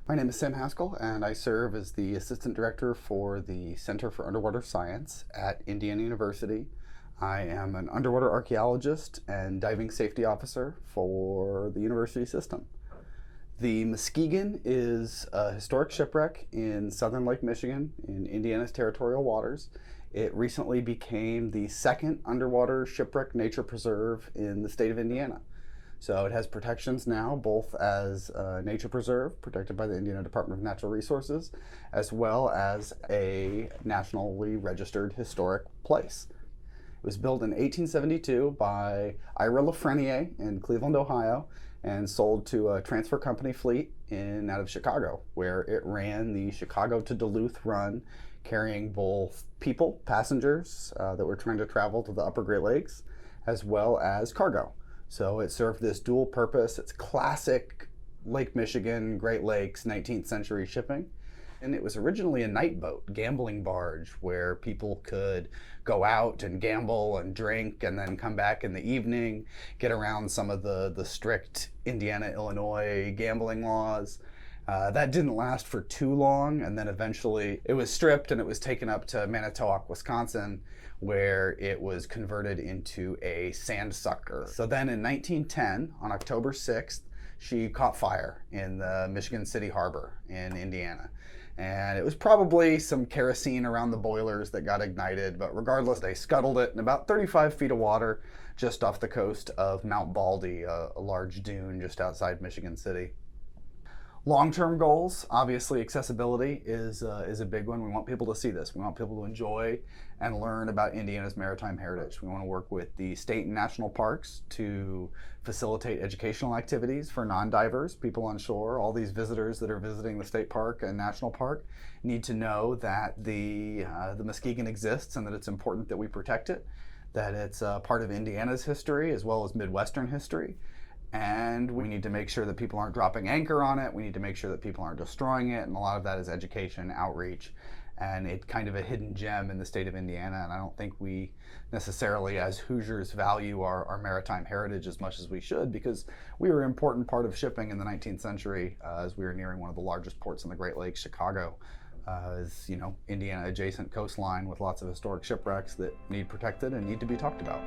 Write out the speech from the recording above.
My name is Sam Haskell, and I serve as the Assistant Director for the Center for Underwater Science at Indiana University. I am an underwater archaeologist and diving safety officer for the university system. The Muskegon is a historic shipwreck in southern Lake Michigan in Indiana's territorial waters. It recently became the second underwater shipwreck nature preserve in the state of Indiana. So it has protections now, both as a nature preserve protected by the Indiana Department of Natural Resources, as well as a nationally registered historic place. It was built in 1872 by Ira Lafreniere in Cleveland, Ohio, and sold to a transfer company fleet out of Chicago, where it ran the Chicago to Duluth run, carrying both people, passengers that were trying to travel to the upper Great Lakes, as well as cargo. So it served this dual purpose. It's classic Lake Michigan, Great Lakes, 19th century shipping. And it was originally a night boat, gambling barge, where people could go out and gamble and drink and then come back in the evening, get around some of the strict Indiana, Illinois gambling laws. That didn't last for too long, and then eventually it was stripped and it was taken up to Manitowoc, Wisconsin, where it was converted into a sand sucker. So then in 1910, on October 6th, she caught fire in the Michigan City Harbor in Indiana. And it was probably some kerosene around the boilers that got ignited, but regardless, they scuttled it in about 35 feet of water just off the coast of Mount Baldy, a large dune just outside Michigan City. Long-term goals, obviously accessibility is a big one. We want people to see this. We want people to enjoy and learn about Indiana's maritime heritage. We want to work with the state and national parks to facilitate educational activities for non-divers, people on shore. All these visitors that are visiting the state park and national park need to know that the Muskegon exists and that it's important that we protect it, that it's part of Indiana's history as well as Midwestern history. And we need to make sure that people aren't dropping anchor on it. We need to make sure that people aren't destroying it. And a lot of that is education, outreach, and it's kind of a hidden gem in the state of Indiana. And I don't think we necessarily, as Hoosiers, value our maritime heritage as much as we should, because we were an important part of shipping in the 19th century as we were nearing one of the largest ports in the Great Lakes, Chicago. Is, Indiana adjacent coastline with lots of historic shipwrecks that need protected and need to be talked about.